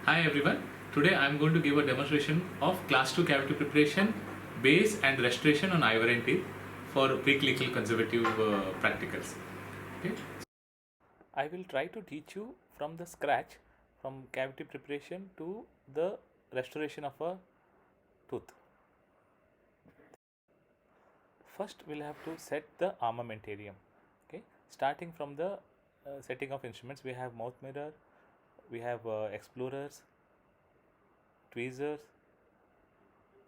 Hi everyone, today I am going to give a demonstration of class 2 cavity preparation, base and restoration on ivory teeth for preclinical conservative practicals. Okay. I will try to teach you from the scratch, from cavity preparation to the restoration of a tooth. First we'll have to set the armamentarium. Okay, starting from the setting of instruments, we have mouth mirror, we have explorers, tweezers,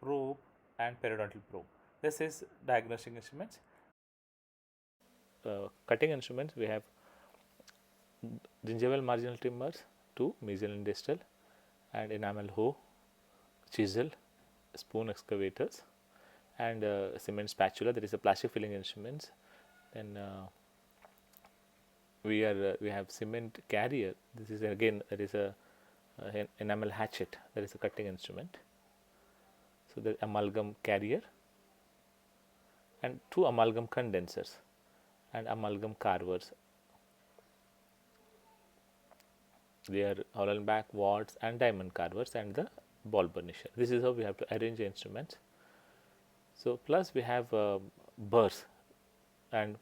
probe and periodontal probe. This is diagnostic instruments. Cutting instruments, we have gingival marginal trimmers, two mesial and distal, and enamel hoe, chisel, spoon excavators, and cement spatula. There is a plastic filling instruments. Then we have cement carrier. This is again there is a enamel hatchet. There is a cutting instrument. So the amalgam carrier and two amalgam condensers and amalgam carvers. They are Hollenbach, Watts and diamond carvers and the ball burnisher. This is how we have to arrange the instruments. So plus we have burrs and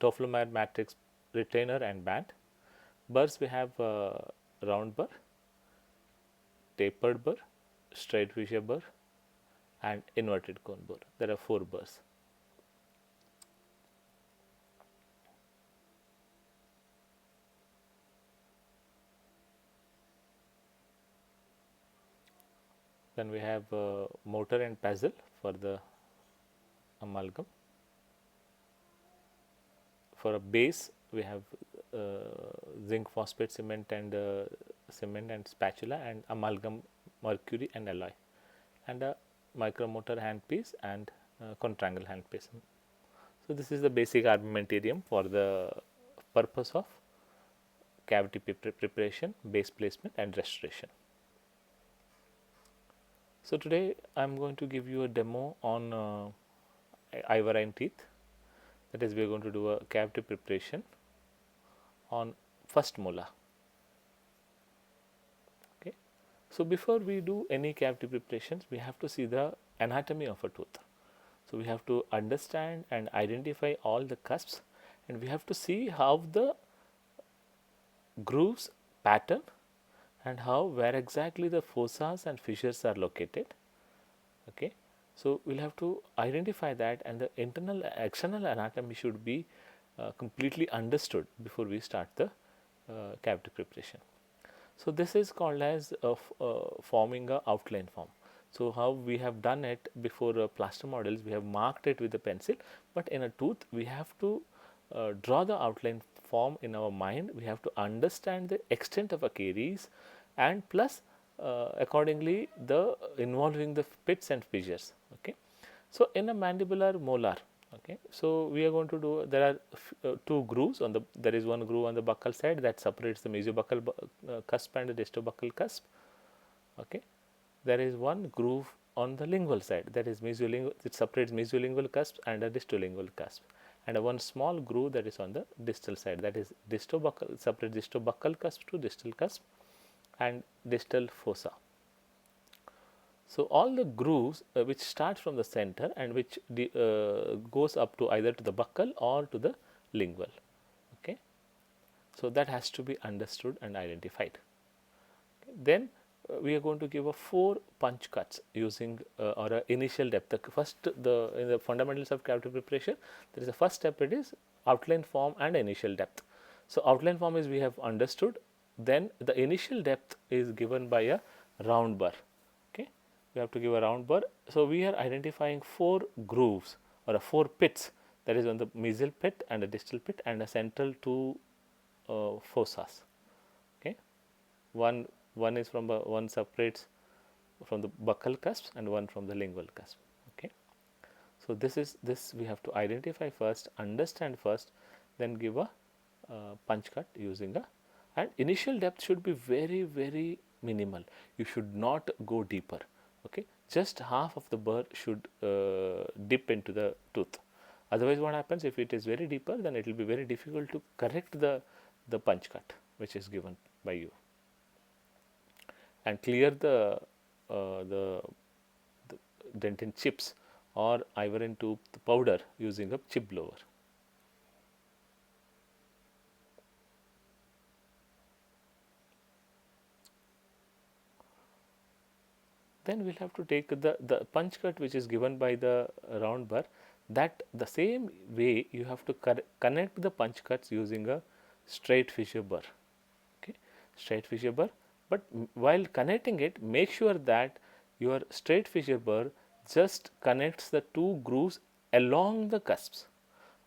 Toflomad matrix retainer and band. Burrs we have round burr, tapered burr, straight fissure burr and inverted cone burr. There are 4 burrs. Then we have mortar and pestle for the amalgam. For a base we have zinc phosphate cement and spatula and amalgam mercury and alloy, and a micromotor handpiece and contrangle handpiece. So this is the basic armamentarium for the purpose of cavity preparation, base placement and restoration. So today I am going to give you a demo on ivorine teeth. That is, we are going to do a cavity preparation on first molar. Okay. So before we do any cavity preparations, we have to see the anatomy of a tooth. So we have to understand and identify all the cusps, and we have to see how the grooves pattern and how where exactly the fossas and fissures are located. Okay. So we'll have to identify that, and the internal external anatomy should be completely understood before we start the cavity preparation. So this is called as forming a outline form. So how we have done it before plaster models, we have marked it with a pencil, but in a tooth we have to draw the outline form in our mind. We have to understand the extent of a caries and plus accordingly the involving the pits and fissures. Okay. So in a mandibular molar, okay, so we are going to do, there are two grooves on the, there is one groove on the buccal side that separates the mesiobuccal cusp and the distobuccal cusp. Okay. There is one groove on the lingual side, that is mesiolingual, it separates mesiolingual cusp and a distolingual cusp, and one small groove that is on the distal side, that is distobuccal, separates distobuccal cusp to distal cusp and distal fossa. So all the grooves which start from the center and which goes up to either to the buccal or to the lingual. Okay. So that has to be understood and identified. Okay. Then we are going to give a 4 punch cuts using or a initial depth. First, in the fundamentals of cavity preparation, there is a first step, it is outline form and initial depth. So outline form is we have understood, then the initial depth is given by a round burr. Okay. We have to give a round burr. So we are identifying 4 grooves or a 4 pits, that is on the mesial pit and a distal pit and a central 2 fossas. Okay. One is from one separates from the buccal cusp and one from the lingual cusp. Okay. So this we have to identify first, understand first, then give a punch cut using a, and initial depth should be very minimal. You should not go deeper. Okay, just half of the burr should dip into the tooth. Otherwise, what happens, if it is very deeper, then it will be very difficult to correct the punch cut which is given by you. and clear the dentin chips or ivory tube powder using a chip blower. Then we'll have to take the punch cut which is given by the round burr, that the same way you have to connect the punch cuts using a straight fissure burr. Okay, straight fissure burr, but while connecting it, make sure that your straight fissure burr just connects the two grooves along the cusps.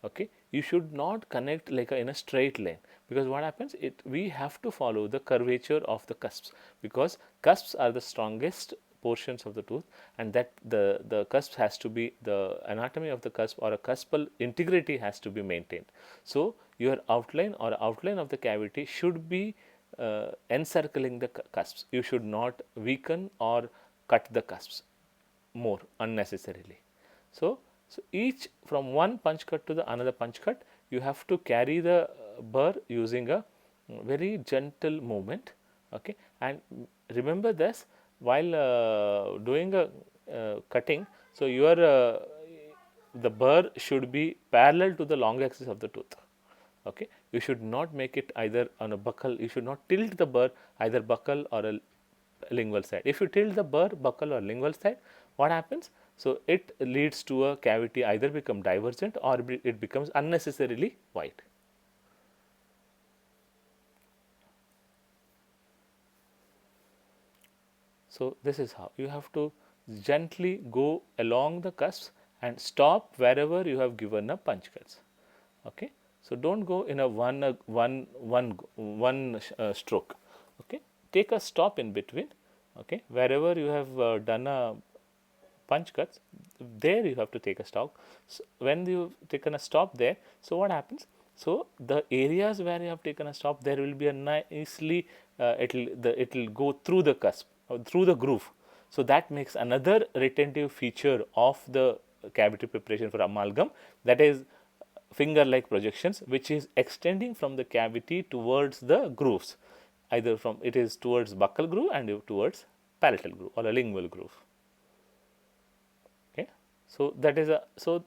Okay, you should not connect like in a straight line, because what happens, we have to follow the curvature of the cusps, because cusps are the strongest portions of the tooth, and that the cusp has to be, the anatomy of the cusp or a cuspal integrity has to be maintained. So your outline or outline of the cavity should be encircling the cusps. You should not weaken or cut the cusps more unnecessarily. So each from one punch cut to the another punch cut, you have to carry the burr using a very gentle movement. Okay, and remember this while doing a cutting. So your the burr should be parallel to the long axis of the tooth. Okay, you should not make it either on a buccal. You should not tilt the burr either buccal or a lingual side. If you tilt the burr buccal or lingual side, what happens? So it leads to a cavity either become divergent or it becomes unnecessarily wide. So this is how you have to gently go along the cusps and stop wherever you have given a punch cuts. Okay, so don't go in a one stroke. Okay, take a stop in between. Okay, wherever you have done a punch cuts, there you have to take a stop. So when you have taken a stop there, so what happens? So the areas where you have taken a stop, there will be a nicely it will go through the cusp or through the groove. So that makes another retentive feature of the cavity preparation for amalgam, that is finger like projections, which is extending from the cavity towards the grooves, either from it is towards buccal groove and towards palatal groove or a lingual groove. Okay, so that is a so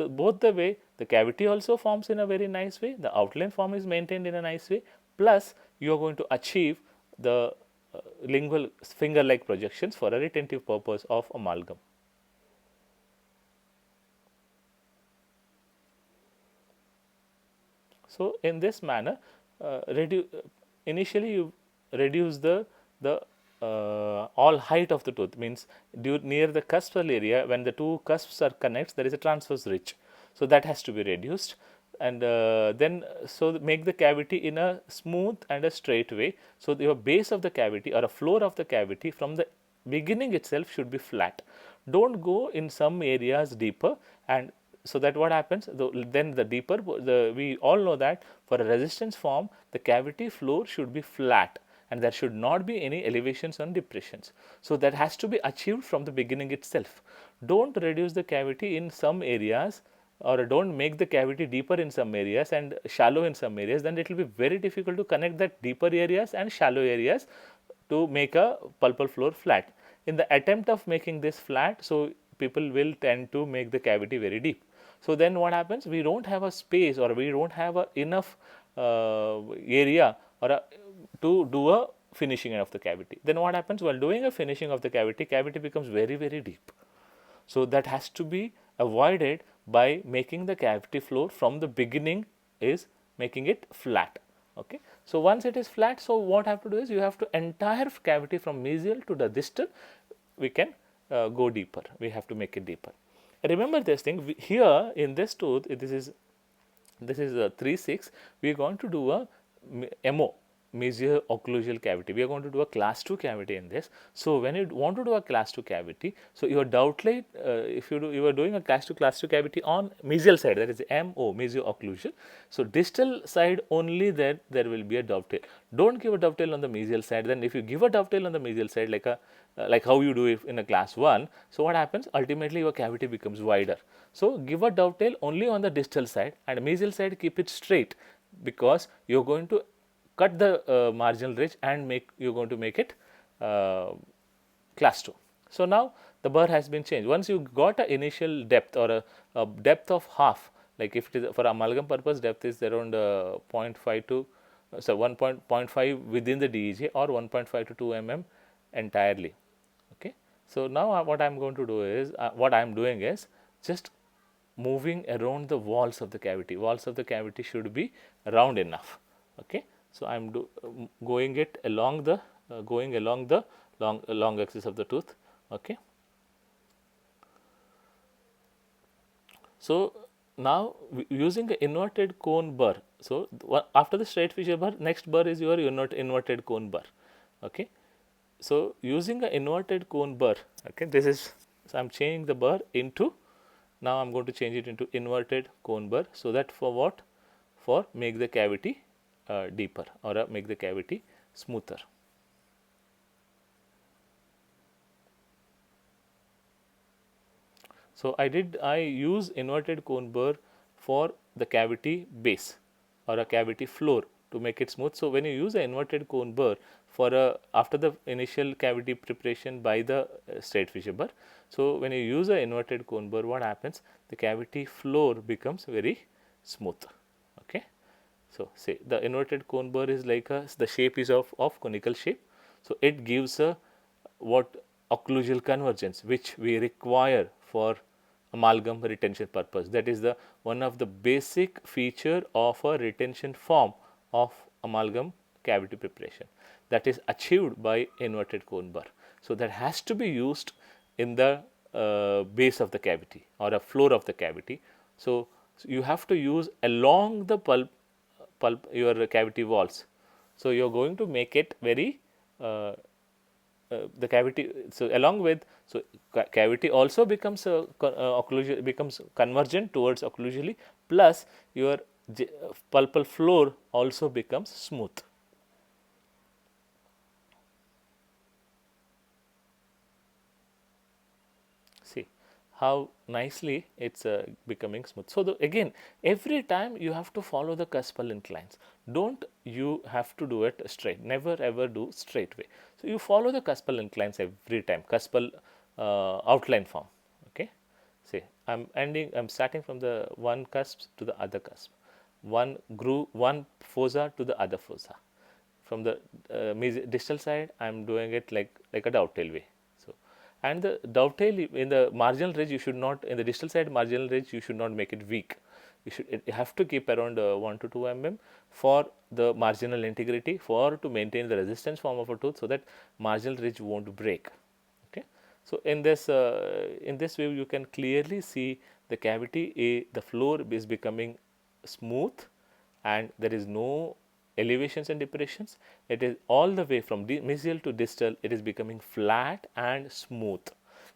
both the way the cavity also forms in a very nice way, the outline form is maintained in a nice way, plus you are going to achieve the lingual finger like projections for a retentive purpose of amalgam. So in this manner, initially you reduce the all height of the tooth, means near the cuspal area, when the two cusps are connected, there is a transverse ridge. So that has to be reduced, and then so make the cavity in a smooth and a straight way. So your base of the cavity or a floor of the cavity from the beginning itself should be flat. Don't go in some areas deeper, and so that what happens, then the deeper we all know that for a resistance form the cavity floor should be flat and there should not be any elevations and depressions. So that has to be achieved from the beginning itself. Don't reduce the cavity in some areas, or don't make the cavity deeper in some areas and shallow in some areas, then it will be very difficult to connect that deeper areas and shallow areas to make a pulpal floor flat. In the attempt of making this flat, so people will tend to make the cavity very deep. So then what happens, we don't have a space or we don't have enough area or to do a finishing of the cavity. Then what happens, while doing a finishing of the cavity becomes very deep. So that has to be avoided by making the cavity floor from the beginning is making it flat. Okay. So once it is flat, so what have to do is you have to entire cavity from mesial to the distal, we can go deeper, we have to make it deeper. Remember this thing, here in this tooth, this is a 3-6, we are going to do a MO, mesio-occlusal cavity. We are going to do a class 2 cavity in this. So when you want to do a class 2 cavity, so your dovetail, if you are doing a class 2 cavity on mesial side, that is MO, mesio-occlusal. So distal side only, there will be a dovetail. Don't give a dovetail on the mesial side. Then if you give a dovetail on the mesial side, like how you do it in a class 1, so what happens, ultimately your cavity becomes wider. So give a dovetail only on the distal side, and mesial side keep it straight, because you are going to cut the marginal ridge and you're going to make it class 2. So now the burr has been changed. Once you got an initial depth or a depth of half, like if it is for amalgam purpose, depth is around 0.5 to so 1.5 within the DEJ or 1.5 to 2 mm entirely. Okay. So now what I am going to do is what I am doing is just moving around the walls of the cavity. Walls of the cavity should be round enough. Okay. So I am going it along the long axis of the tooth. Okay. So now using the inverted cone burr. So after the straight fissure burr, next burr is your inverted cone burr. Okay. So using the inverted cone burr. Okay. This is, so I am changing the burr into, now I am going to change it into inverted cone burr, so that for what? For make the cavity deeper or make the cavity smoother. So I use inverted cone burr for the cavity base or a cavity floor to make it smooth. So when you use an inverted cone burr for after the initial cavity preparation by the straight fissure burr, so when you use an inverted cone burr, what happens? The cavity floor becomes very smooth. Okay. So say the inverted cone burr is like the shape is of conical shape. So it gives a what occlusal convergence which we require for amalgam retention purpose. That is the one of the basic feature of a retention form of amalgam cavity preparation, that is achieved by inverted cone burr. So that has to be used in the base of the cavity or a floor of the cavity. So you have to use along the pulp your cavity walls. So you are going to make it very the cavity. So along with, so cavity also becomes becomes convergent towards occlusally, plus your pulpal floor also becomes smooth. See how nicely it's becoming smooth. So again, every time you have to follow the cuspal inclines. Don't you have to do it straight. Never ever do straight way. So you follow the cuspal inclines every time. Cuspal outline form. Okay. See, I'm starting from the one cusp to the other cusp, one groove, one fossa to the other fossa. From the distal side, I'm doing it like a dovetail way. So, and the dovetail in the marginal ridge, you should not, in the distal side marginal ridge, you should not make it weak. You have to keep around 1 to 2 mm for the marginal integrity, for to maintain the resistance form of a tooth, so that marginal ridge won't break. Okay. So in this way, you can clearly see the cavity, the floor is becoming smooth, and there is no elevations and depressions. It is all the way from mesial to distal, it is becoming flat and smooth.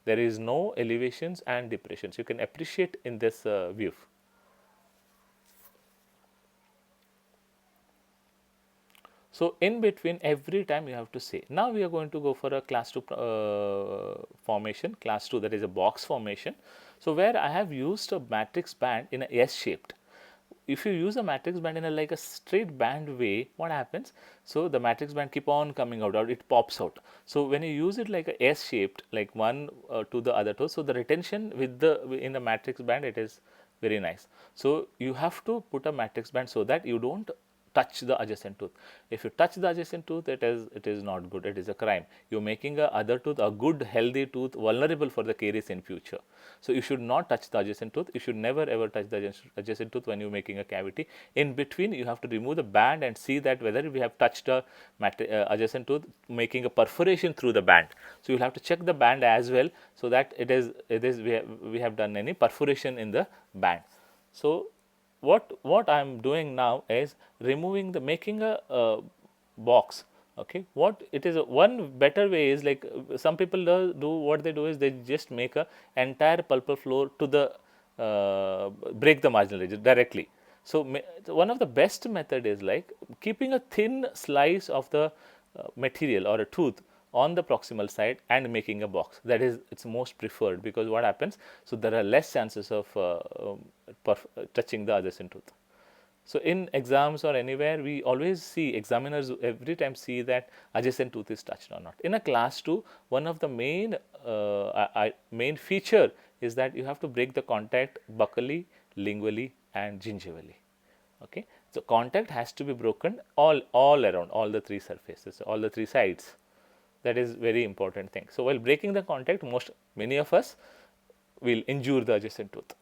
There is no elevations and depressions. You can appreciate in this view. So in between, every time you have to say. Now we are going to go for a class 2 formation, class 2, that is a box formation. So where I have used a matrix band in a S shaped. If you use a matrix band in a like a straight band way, what happens? So the matrix band keep on coming out, it pops out. So when you use it like a S shaped, like one to the other toe, so the retention with the in the matrix band, it is very nice. So you have to put a matrix band so that you don't touch the adjacent tooth. If you touch the adjacent tooth, it is not good. It is a crime. You're making a other tooth, a good healthy tooth, vulnerable for the caries in future. So you should not touch the adjacent tooth. You should never ever touch the adjacent tooth when you're making a cavity. In between, you have to remove the band and see that whether we have touched a adjacent tooth, making a perforation through the band. So you'll have to check the band as well, so that it is we have done any perforation in the band. So what I am doing now is removing the making a box. Okay, what it is one better way is like some people do what they do is they just make a entire pulpal floor to the break the marginal ridge directly. So one of the best method is like keeping a thin slice of the material or a tooth on the proximal side and making a box. That is, it's most preferred, because what happens, so there are less chances of touching the adjacent tooth. So in exams or anywhere, we always see, examiners every time see that adjacent tooth is touched or not. In a class 2, one of the main feature is that you have to break the contact buccally, lingually and gingivally. Okay. So contact has to be broken all around, all the three surfaces, all the three sides. That is very important thing. So while breaking the contact, many of us will injure the adjacent tooth.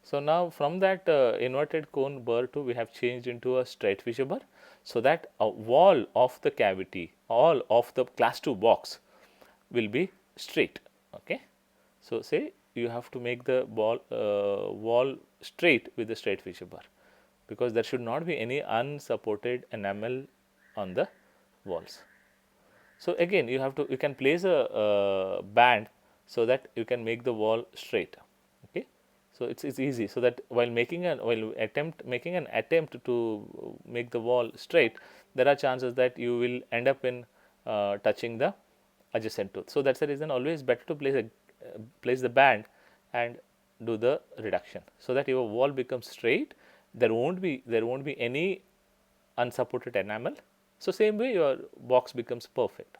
So now from that inverted cone burr tooth, we have changed into a straight fissure burr, so that a wall of the cavity, all of the class 2 box will be straight. Okay. So say you have to make the wall straight with the straight fissure burr, because there should not be any unsupported enamel on the walls. So again, you can place a band so that you can make the wall straight. Okay. So it's easy. So that while making an attempt to make the wall straight, there are chances that you will end up in touching the adjacent tooth. So that's the reason always better to place the band and do the reduction, so that your wall becomes straight. There won't be any unsupported enamel. So same way your box becomes perfect.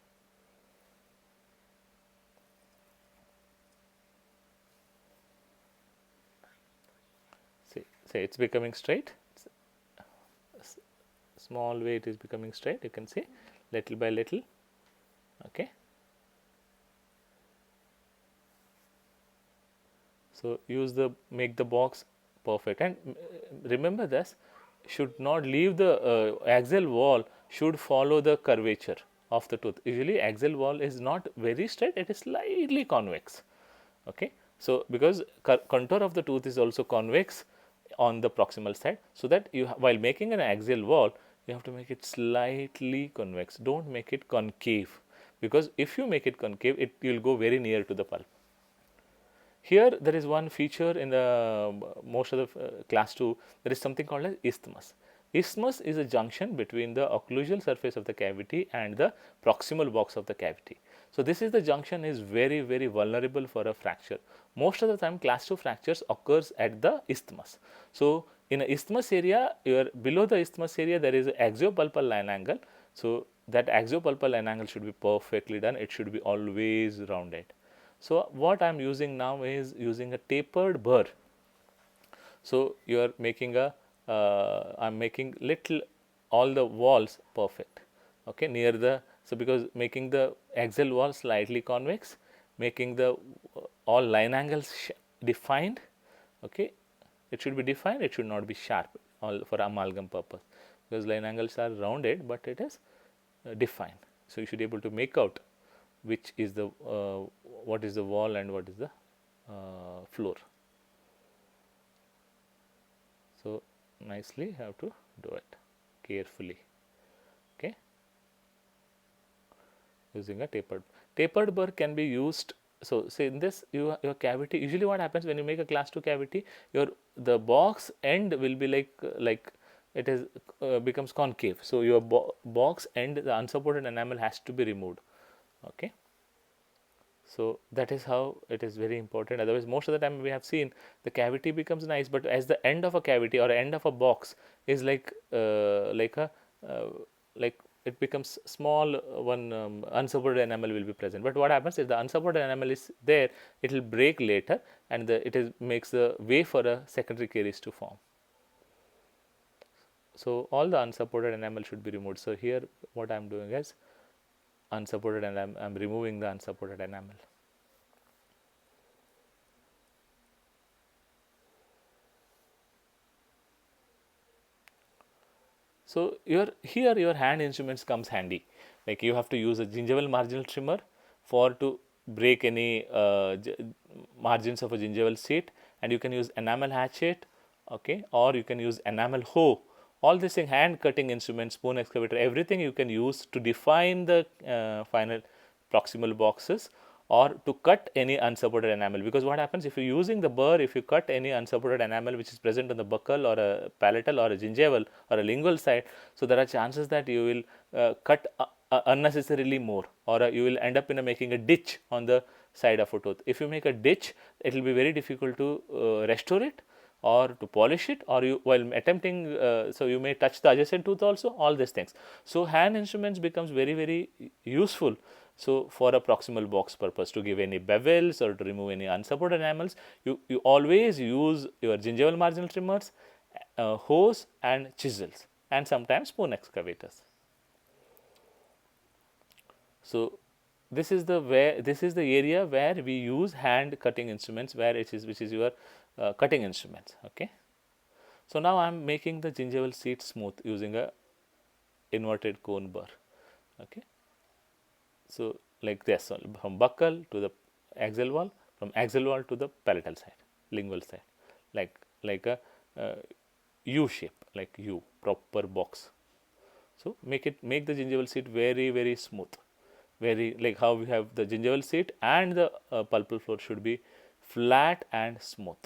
Say it's becoming straight. Small way it is becoming straight. You can see little by little. Okay. So make the box perfect, and remember this, should not leave the axial wall, should follow the curvature of the tooth. Usually axial wall is not very straight, it is slightly convex. Okay. So because contour of the tooth is also convex on the proximal side, so that while making an axial wall, you have to make it slightly convex. Don't make it concave, because if you make it concave, it will go very near to the pulp. Here there is one feature in the most of the class 2, there is something called as isthmus. Isthmus is a junction between the occlusal surface of the cavity and the proximal box of the cavity. So this is the junction is very vulnerable for a fracture. Most of the time class 2 fractures occurs at the isthmus. So in a isthmus area, below the isthmus area there is an axiopulpal line angle. So that axiopulpal line angle should be perfectly done. It should be always rounded. So what I am using now is using a tapered burr. So you are making I am making little all the walls perfect. Okay, near the, so because making the axial wall slightly convex, making the all line angles defined. Okay, it should be defined. It should not be sharp, all for amalgam purpose, because line angles are rounded, but it is defined. So you should be able to make out which is the what is the wall and what is the floor. So nicely have to do it carefully. Okay, using a tapered burr can be used. So say in this, your cavity, usually what happens when you make a class 2 cavity, the box end will be like it is becomes concave. So your box end, the unsupported enamel has to be removed. Okay. So that is how it is very important. Otherwise, most of the time we have seen the cavity becomes nice, but as the end of a cavity or end of a box is like it becomes small, one unsupported enamel will be present. But what happens if the unsupported enamel is there, it will break later, and makes the way for a secondary caries to form. So all the unsupported enamel should be removed. So here what I am doing is unsupported, and I am removing the unsupported enamel. So here your hand instruments comes handy. Like you have to use a gingival marginal trimmer to break any margins of a gingival seat, and you can use enamel hatchet, okay, or you can use enamel hoe. All this thing, hand cutting instruments, spoon excavator, everything you can use to define the final proximal boxes, or to cut any unsupported enamel. Because what happens if you're using the burr, if you cut any unsupported enamel which is present on the buccal or a palatal or a gingival or a lingual side, so there are chances that you will cut unnecessarily more, or you will end up in making a ditch on the side of a tooth. If you make a ditch, it will be very difficult to restore it, or to polish it, or you while attempting, so you may touch the adjacent tooth also, all these things. So hand instruments becomes very useful. So for a proximal box purpose, to give any bevels or to remove any unsupported enamels, you always use your gingival marginal trimmers, hose and chisels, and sometimes spoon excavators. So this is the area where we use hand cutting instruments, where it is which is your cutting instruments. Okay. So now I am making the gingival seat smooth using a inverted cone burr. Okay. So like this, so from buccal to the axial wall, from axial wall to the palatal side, lingual side, like a U shape, like U, proper box. So make the gingival seat very smooth, very like how we have the gingival seat, and the pulpal floor should be flat and smooth.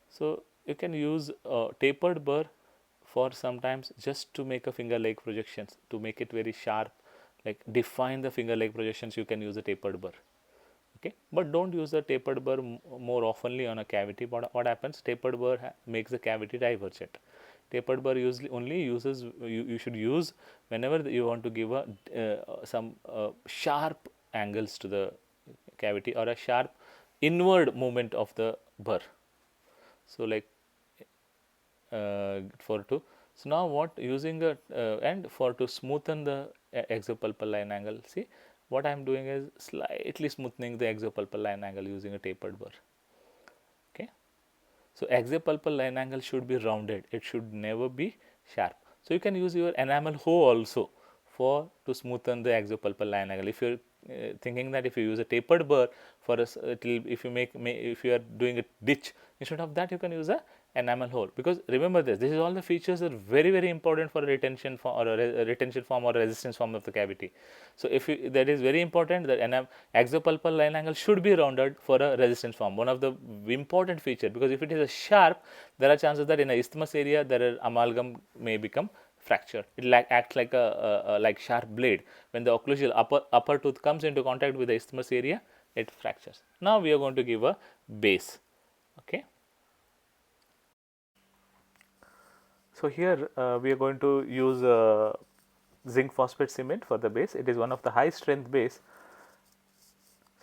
So you can use tapered burr for sometimes just to make a finger leg projections, to make it very sharp, like define the finger leg projections. You can use a tapered burr. Okay, but don't use the tapered burr more oftenly on a cavity. What happens? Tapered burr makes the cavity divergent. Tapered burr usually only uses you should use whenever you want to give a some sharp angles to the cavity, or a sharp inward movement of the burr. So like for to, so now what, using a and for to smoothen the exopulpal line angle, see what I am doing is slightly smoothening the exopulpal line angle using a tapered burr. Okay. So exopulpal line angle should be rounded, it should never be sharp. So you can use your enamel hoe also for to smoothen the exopulpal line angle. If you're thinking that if you use a tapered burr for a, if you if you are doing a ditch, instead of that you can use a enamel hole, because remember this is all the features are very important for a retention form, or a retention form or a resistance form of the cavity. So if you, that is very important, that exopulpal line angle should be rounded for a resistance form, one of the important feature, because if it is a sharp, there are chances that in a isthmus area there are amalgam may become fracture. It acts like a like sharp blade. When the occlusal upper tooth comes into contact with the isthmus area, it fractures. Now we are going to give a base. Okay. So here we are going to use zinc phosphate cement for the base. It is one of the high strength base.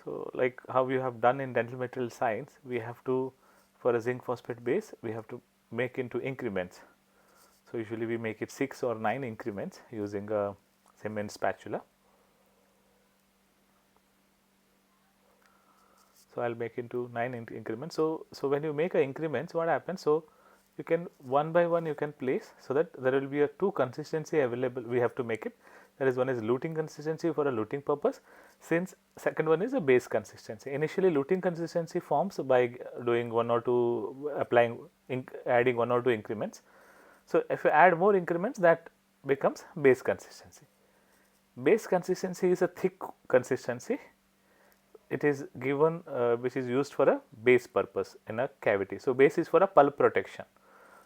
So like how you have done in dental material science, we have to, for a zinc phosphate base, we have to make into increments. So usually we make it 6 or 9 increments using a cement spatula. So I'll make into 9 increments. So when you make a increments, what happens? So you can one by one you can place, so that there will be a two consistency available. We have to make it. That is, one is luting consistency for a luting purpose. Since second one is a base consistency. Initially luting consistency forms by doing one or two, applying adding one or two increments. So if you add more increments, that becomes base consistency. Base consistency is a thick consistency. It is given which is used for a base purpose in a cavity. So base is for a pulp protection.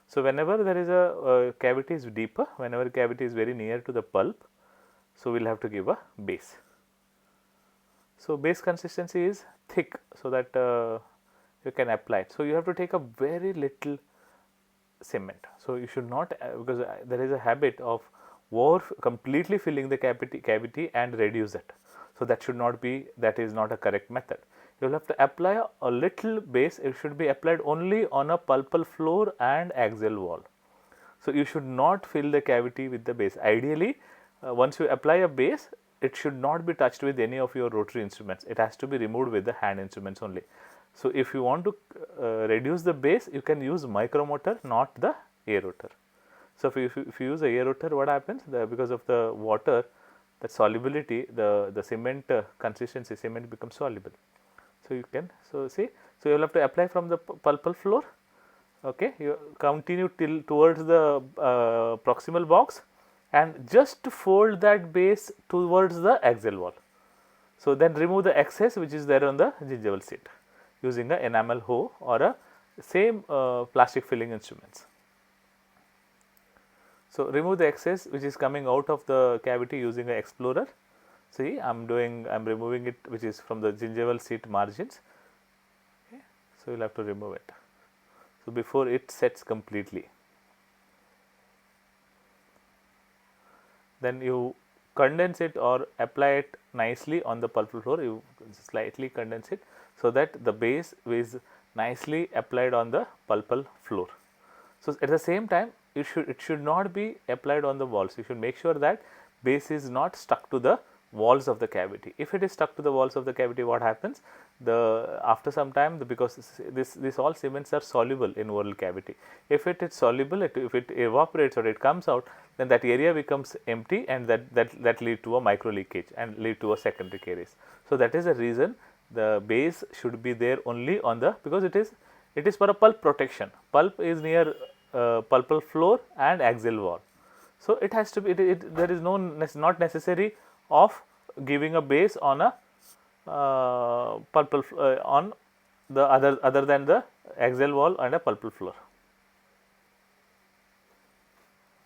So whenever there is a cavity is deeper, whenever cavity is very near to the pulp, so we'll have to give a base. So base consistency is thick, so that you can apply it. So you have to take a very little cement. So you should not, because there is a habit of completely filling the cavity and reduce it. So that should not be, that is not a correct method. You will have to apply a little base. It should be applied only on a pulpal floor and axial wall. So you should not fill the cavity with the base. Ideally, once you apply a base, it should not be touched with any of your rotary instruments. It has to be removed with the hand instruments only. So if you want to reduce the base, you can use micromotor, not the air rotor. So if you use a air rotor, what happens? Because of the water, the solubility, the cement consistency, cement becomes soluble. So you can, so see, so you will have to apply from the pulpal floor. Okay, you continue till towards the proximal box, and just fold that base towards the axial wall. So then remove the excess which is there on the gingival seat using a enamel hoe or a same plastic filling instruments. So remove the excess which is coming out of the cavity using an explorer. See, I'm removing it, which is from the gingival seat margins. Okay. So you'll have to remove it. So before it sets completely, then you condense it or apply it nicely on the pulpal floor. You slightly condense it so that the base is nicely applied on the pulpal floor. So at the same time, it should not be applied on the walls. You should make sure that base is not stuck to the walls of the cavity. If it is stuck to the walls of the cavity, what happens? After some time, because this all cements are soluble in oral cavity. If it is soluble, if it evaporates or it comes out, then that area becomes empty, and that lead to a micro leakage and lead to a secondary caries. So that is the reason the base should be there only on the, because it is for a pulp protection. Pulp is near pulpal floor and axial wall. So it has to be, there is not necessary of giving a base on a pulpal on the other than the axial wall and a pulpal floor.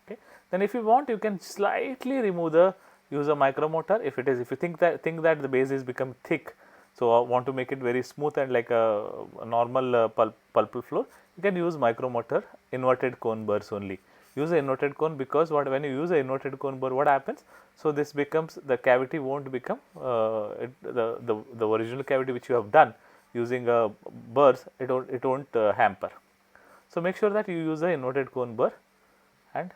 Okay. Then if you want, you can slightly remove use a micromotor. If you think that the base is become thick, so I want to make it very smooth and like a normal pulpal floor, you can use micromotor inverted cone burrs only. Use an inverted cone, because when you use an inverted cone burr, what happens? So this becomes, the cavity won't become the original cavity which you have done using burrs. It won't hamper. So make sure that you use an inverted cone burr and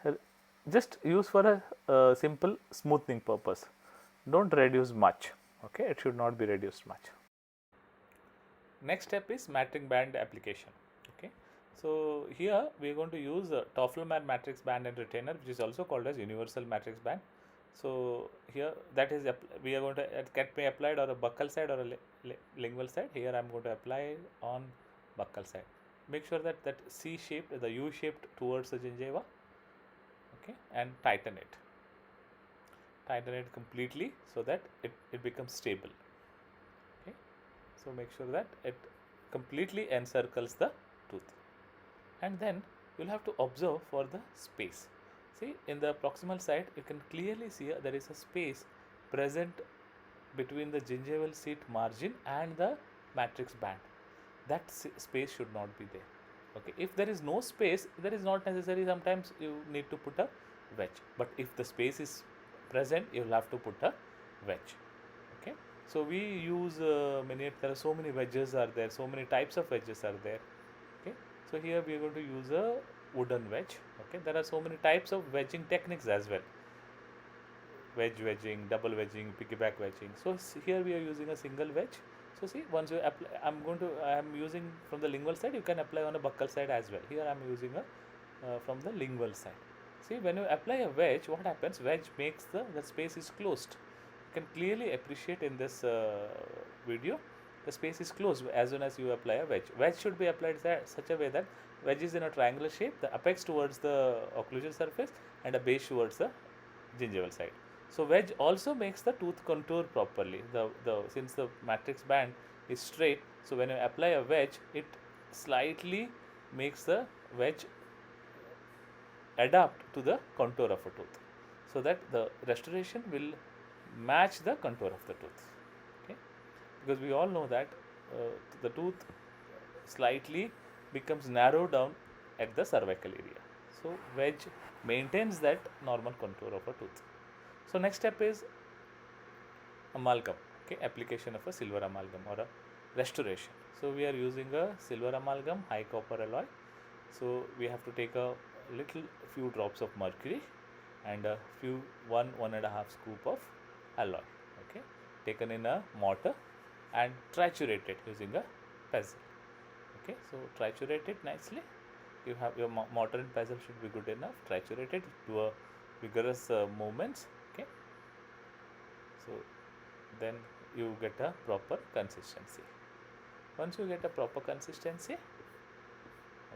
just use for a simple smoothing purpose. Don't reduce much. Okay, it should not be reduced much. Next step is matrix band application. Okay, so here we are going to use a Toffler matrix band and retainer, which is also called as universal matrix band. So here that is we are going to get me applied on a buccal side or a lingual side. Here I am going to apply on buccal side. Make sure that C shaped, the U shaped towards the gingiva. Okay, and tighten it completely so that it becomes stable. Okay, so make sure that it completely encircles the tooth, and then you'll have to observe for the space. See, in the proximal side you can clearly see there is a space present between the gingival seat margin and the matrix band. That space should not be there. Okay, if there is no space, that is not necessary. Sometimes you need to put a wedge, but if the space is present, you will have to put a wedge. Okay, so we use there are so many wedges are there, so many types of wedges are there. Okay, so here we are going to use a wooden wedge. Okay, there are so many types of wedging techniques as well. Wedge wedging, double wedging, piggyback wedging. So here we are using a single wedge. So see, once you apply, I am using from the lingual side. You can apply on a buccal side as well. Here I am using a from the lingual side. See, when you apply a wedge, what happens? Wedge makes the space is closed. You can clearly appreciate in this video, the space is closed as soon as you apply a wedge. Wedge should be applied such a way that wedge is in a triangular shape, the apex towards the occlusal surface and a base towards the gingival side. So wedge also makes the tooth contour properly. Since the matrix band is straight, so when you apply a wedge, it slightly makes the wedge adapt to the contour of a tooth, so that the restoration will match the contour of the tooth. Okay, because we all know that the tooth slightly becomes narrowed down at the cervical area. So wedge maintains that normal contour of a tooth. So next step is amalgam. Okay, application of a silver amalgam or a restoration. So we are using a silver amalgam, high copper alloy. So we have to take a few drops of mercury and a few 1.5 scoop of alloy. Okay, taken in a mortar and triturated using a pestle. Okay, so triturate it nicely. You have your mortar and pestle should be good enough. Triturate it, do a vigorous movements. Okay, so then you get a proper consistency. Once you get a proper consistency,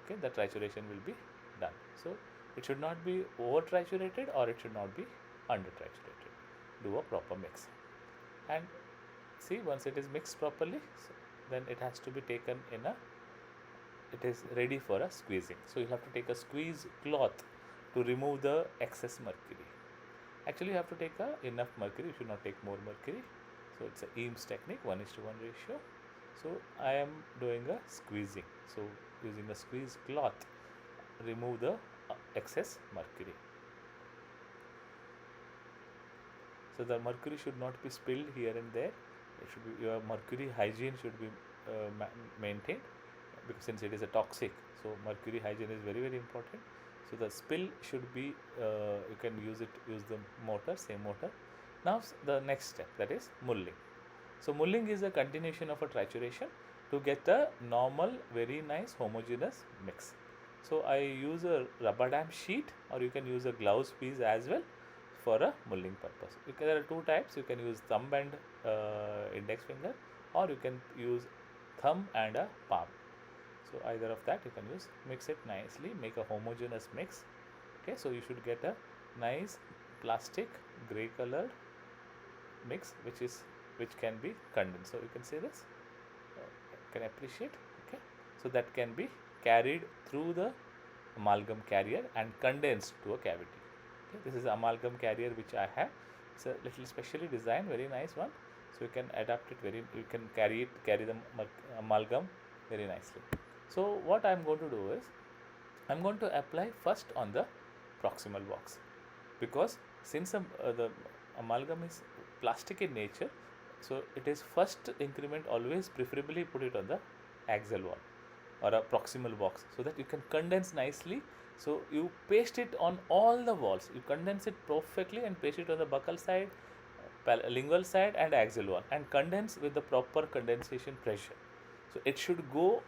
okay, the trituration will be done. So it should not be over triturated or it should not be under triturated. Do a proper mix, and see, once it is mixed properly, so then it has to be taken in a, it is ready for a squeezing. So you have to take a squeeze cloth to remove the excess mercury. Actually, you have to take enough mercury. You should not take more mercury. So it's a Eames technique, 1:1 ratio. So I am doing a squeezing. So using a squeeze cloth, remove the excess mercury. So the mercury should not be spilled here and there. It should be, your mercury hygiene should be maintained, because since it is a toxic, so mercury hygiene is very important. So the spill should be, you can use the mortar, same mortar. Now the next step, that is mulling. So mulling is a continuation of a trituration to get a normal, very nice homogeneous mix. So I use a rubber dam sheet, or you can use a gloves piece as well for a mulling purpose. There are two types. You can use thumb and index finger, or you can use thumb and a palm. So either of that you can use. Mix it nicely, make a homogeneous mix. Okay, so you should get a nice plastic grey colored mix, which can be condensed. So you can see this, can appreciate. Okay, so that can be carried through the amalgam carrier and condensed to a cavity. Okay, this is amalgam carrier which I have. It's a little specially designed, very nice one. So you can adapt it you can carry the amalgam very nicely. So what I am going to do is, I am going to apply first on the proximal box, because since the amalgam is plastic in nature, so it is first increment always preferably put it on the axial wall or a proximal box, so that you can condense nicely. So you paste it on all the walls, you condense it perfectly and paste it on the buccal side, lingual side and axial wall, and condense with the proper condensation pressure. So it should go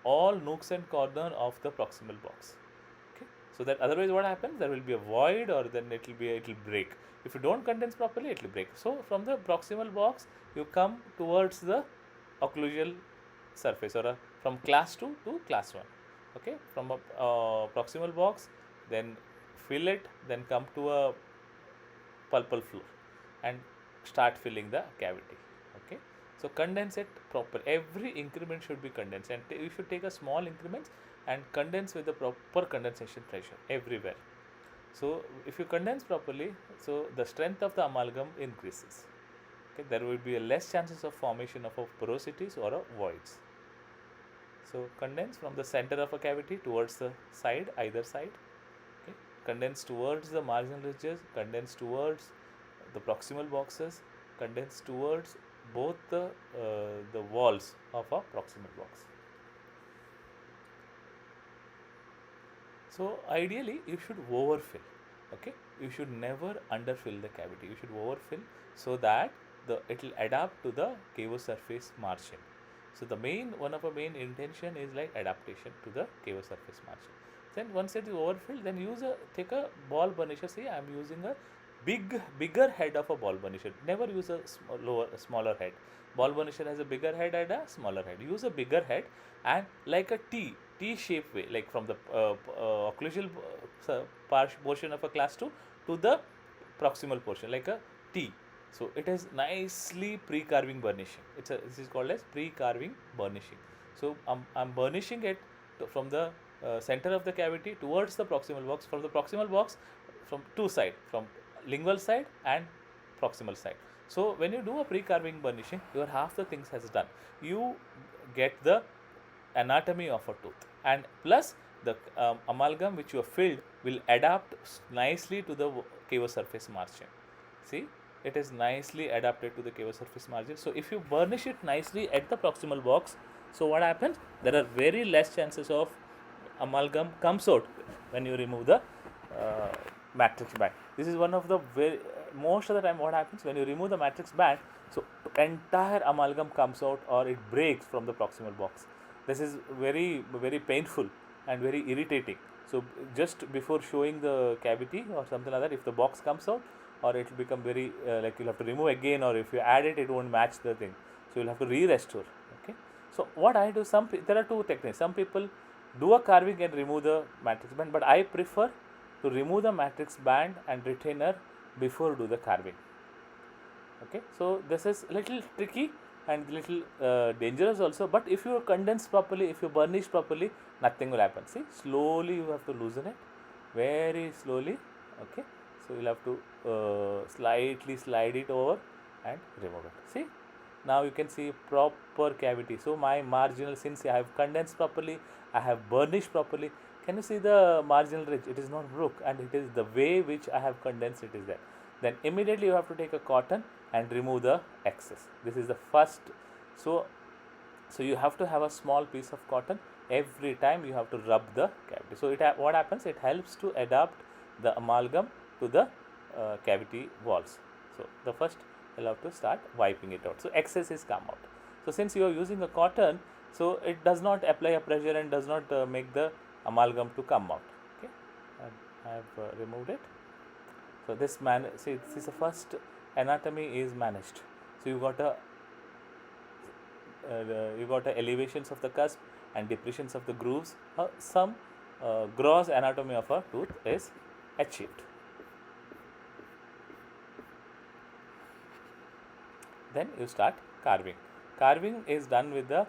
all nooks and corner of the proximal box. Okay, so that otherwise what happens, there will be a void, or then it will break. If you don't condense properly, it will break. So from the proximal box you come towards the occlusal surface, or from class 2 to class 1. Okay, from a proximal box, then fill it, then come to a pulpal floor and start filling the cavity. Okay, so condense it proper. Every increment should be condensed, and you should take a small increments and condense with the proper condensation pressure everywhere. So if you condense properly, so the strength of the amalgam increases. Okay, there will be a less chances of formation of porosities or voids. So condense from the center of a cavity towards the side, either side. Okay, condense towards the marginal ridges, condense towards the proximal boxes, condense towards both the walls of a proximal box. So ideally you should overfill. Okay, you should never underfill the cavity. You should overfill, so that it will adapt to the cavo surface margin. So the one of our main intention is like adaptation to the cavo surface margin. Then once it is overfilled, then take a ball burnisher. See, I am using a bigger head of a ball burnisher. Never use a smaller head. Ball burnisher has a bigger head and a smaller head. Use a bigger head, and like a T shape way, like from the occlusal portion of a class 2 to the proximal portion, like a T. So it is nicely pre-carving burnishing. This is called as pre-carving burnishing. So I'm burnishing it from the center of the cavity towards the proximal box. From the proximal box, from two sides, from lingual side and proximal side. So when you do a pre-carving burnishing, your half the things has done. You get the anatomy of a tooth, and plus the amalgam which you have filled will adapt nicely to the cavo surface margin. See, it is nicely adapted to the cavo surface margin. So if you burnish it nicely at the proximal box, so what happens, there are very less chances of amalgam comes out when you remove the matrix band. This is one of the most of the time what happens when you remove the matrix band, so entire amalgam comes out, or it breaks from the proximal box. This is very painful and very irritating. So just before showing the cavity or something like that, if the box comes out, or it will become very like you'll have to remove again, or if you add it, it won't match the thing, so you'll have to restore. Okay, so what I do, there are two techniques. Some people do a carving and remove the matrix band, but I prefer to remove the matrix band and retainer before do the carving. Okay, so this is little tricky and little dangerous also, but if you condense properly, if you burnish properly, nothing will happen. See, slowly you have to loosen it, very slowly. Okay, So you'll have to slightly slide it over and remove it. See, now you can see proper cavity. So my marginal, since I have condensed properly, I have burnished properly. Can you see the marginal ridge? It is not broke, and it is the way which I have condensed it is there. Then immediately you have to take a cotton and remove the excess. This is the first. So so you have to have a small piece of cotton every time you have to rub the cavity. So what happens, it helps to adapt the amalgam to the cavity walls. So the first you'll have to start wiping it out, so excess is come out. So since you are using a cotton, so it does not apply a pressure and does not make the amalgam to come out. Okay, I have removed it. So this see, this is the first anatomy is managed. So you got elevations of the cusp and depressions of the grooves. Some gross anatomy of a tooth is achieved. Then you start carving. Carving is done with the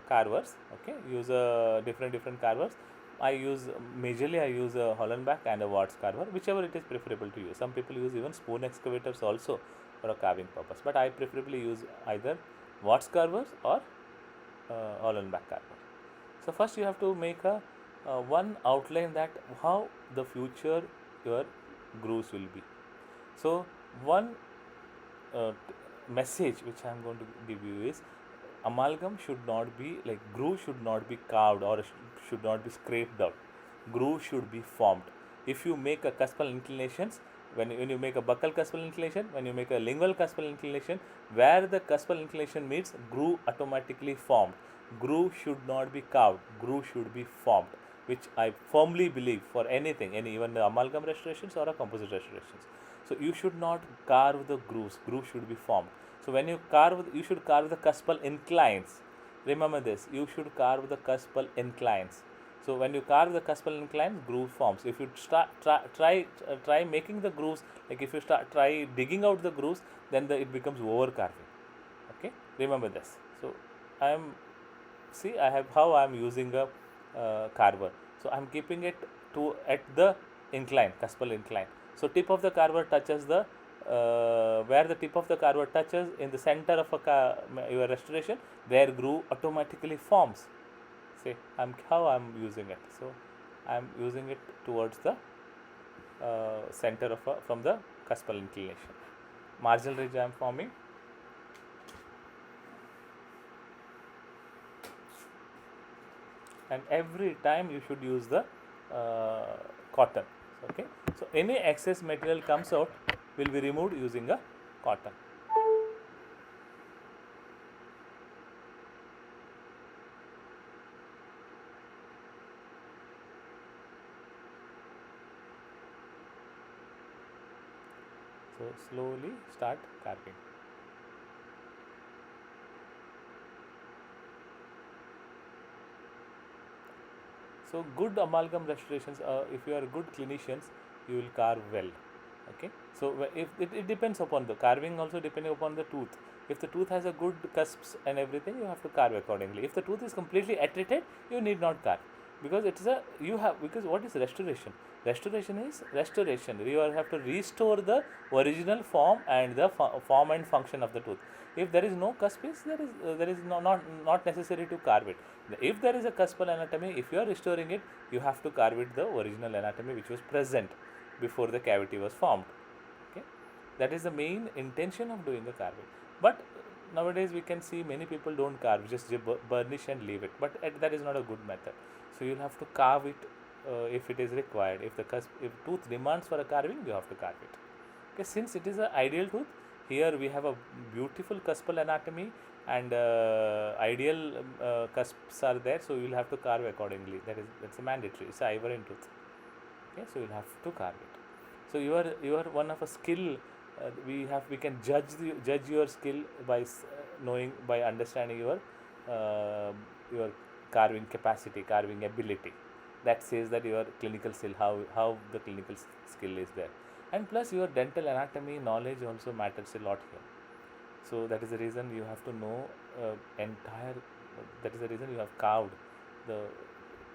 carvers. Okay, use different carvers. I use a Hollenbach and a Watts carver, whichever it is preferable to use. Some people use even spoon excavators also for a carving purpose, but I preferably use either Watts carvers or Hollenbach carver. So first you have to make a one outline that how the future your grooves will be. So one message which I am going to give you is amalgam should not be like groove should not be carved or should not be scraped out. Groove should be formed. If you make a cuspal inclinations, when you make a buccal cuspal inclination, when you make a lingual cuspal inclination, where the cuspal inclination meets, groove automatically formed. Groove should not be carved. Groove should be formed, which I firmly believe for anything, even the amalgam restorations or a composite restorations. So you should not carve the grooves. Grooves should be formed. So when you carve, you should carve the cuspal inclines. Remember this. You should carve the cuspal inclines. So when you carve the cuspal inclines, groove forms. If you try making the grooves, like if you try digging out the grooves, then it becomes over carving. Okay. Remember this. So I am I have how I am using a carver. So I am keeping it to at the incline, cuspal incline. So tip of the carver touches the where the tip of the carver touches in the center of your restoration, their groove automatically forms. See, how I'm using it. So I'm using it towards the center of from the cuspal inclination. Marginal ridge I am forming. And every time you should use the cotton. Okay, so any excess material comes out will be removed using a cotton. So slowly start carving. So good amalgam restorations, if you are good clinicians, you will carve well. Okay, so if it depends upon the carving, also depending upon the tooth. If the tooth has a good cusps and everything, you have to carve accordingly. If the tooth is completely attrited, you need not carve, because it's a because what is restoration? Restoration is restoration. You have to restore the original form and the form and function of the tooth. If there is no cuspis, there is not necessary to carve it. If there is a cuspal anatomy, if you are restoring it, you have to carve it the original anatomy which was present before the cavity was formed. Okay, that is the main intention of doing the carving. But nowadays we can see many people don't carve, just burnish and leave it. But that is not a good method. So you'll have to carve it if it is required. If tooth demands for a carving, you have to carve it. Okay, since it is an ideal tooth, here we have a beautiful cuspal anatomy and ideal cusps are there, so you will have to carve accordingly. That's a mandatory. It's a Ivorian tooth. Okay, so you'll have to carve it. So you are one of a skill. We can judge your skill by knowing, by understanding your carving capacity, carving ability. That says that your clinical skill, how the clinical skill is there. And plus your dental anatomy knowledge also matters a lot here. So that is the reason you have to know entire. That is the reason you have carved the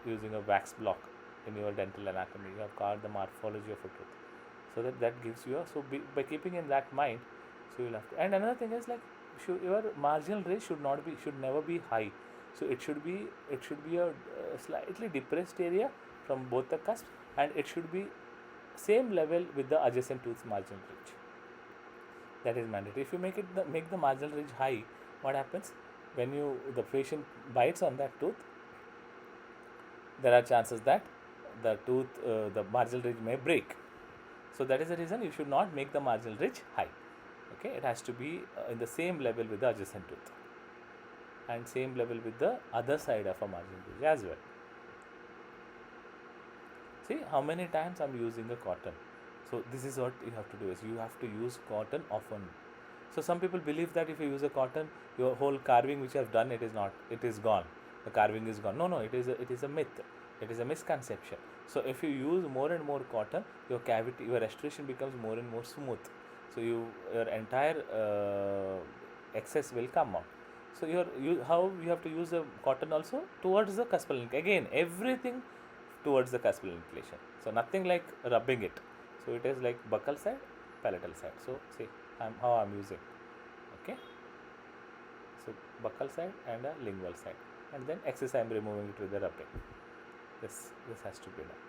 using a wax block in your dental anatomy. You have carved the morphology of a tooth. So that gives you a, so by keeping in that mind, so you'll have to. And another thing is like, your marginal ridge should never be high. So it should be a slightly depressed area from both the cusps, and it should be same level with the adjacent tooth's marginal ridge. That is mandatory. If you make the marginal ridge high, what happens when the patient bites on that tooth? There are chances that the marginal ridge may break. So that is the reason you should not make the marginal ridge high. Okay, it has to be in the same level with the adjacent tooth, and same level with the other side of a marginal ridge as well. See how many times I'm using a cotton. So this is what you have to do, is you have to use cotton often. So some people believe that if you use a cotton, your whole carving which you have done, it is gone. The carving is gone. No, it is a myth. It is a misconception. So if you use more and more cotton, your restoration becomes more and more smooth. So your entire excess will come out. So how you have to use the cotton also towards the cuspal inclination. Again, everything towards the cuspal inclination. So nothing like rubbing it. So it is like buccal side, palatal side. So see how I'm using. Okay. So buccal side and a lingual side, and then excess I'm removing it with the rubbing. This has to be done.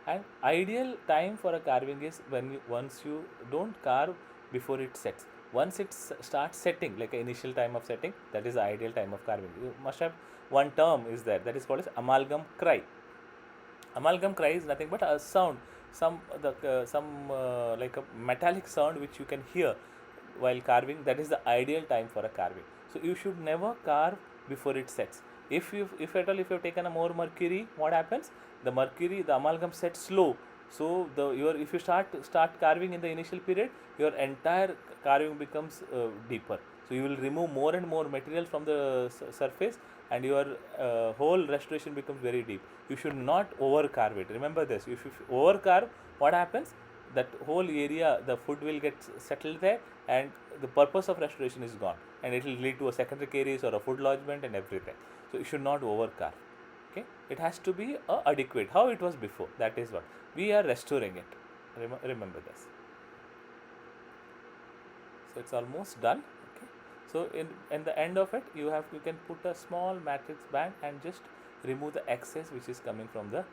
And ideal time for a carving is once you don't carve before it sets. Once it starts setting, like an initial time of setting, that is the ideal time of carving. You must have one term is there, that is called as amalgam cry. Amalgam cry is nothing but a sound, some like a metallic sound which you can hear while carving. That is the ideal time for a carving. So you should never carve before it sets. If at all, if you have taken a more mercury, what happens? The amalgam sets slow. So if you start carving in the initial period, your entire carving becomes deeper. So you will remove more and more material from the surface, and your whole restoration becomes very deep. You should not over carve it. Remember this. If you over carve, what happens? That whole area, the food will get settled there, and the purpose of restoration is gone, and it will lead to a secondary caries or a food lodgement and everything. So you should not over carve. Okay, it has to be adequate how it was before. That is what we are restoring it. Remember this. So it's almost done. Okay, so in the end of it, you can put a small matrix band and just remove the excess which is coming from the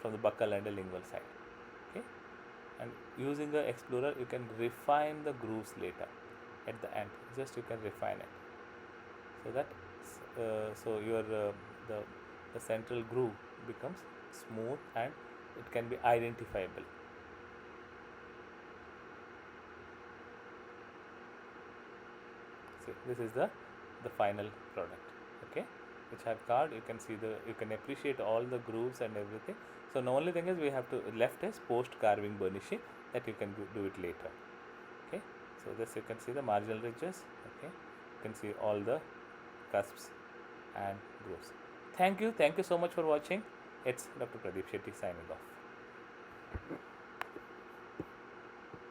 from the buccal and the lingual side. Okay, and using the explorer, you can refine the grooves later at the end. Just you can refine it, so that so your the central groove becomes smooth and it can be identifiable. See, this is the final product. Okay, which I have carved. You can appreciate all the grooves and everything. So the only thing is we have to left is post carving burnishing, that you can do it later. Okay, so this you can see the marginal ridges. Okay, you can see all the cusps and grooves. Thank you so much for watching. It's Dr. Pradeep Shetty signing off.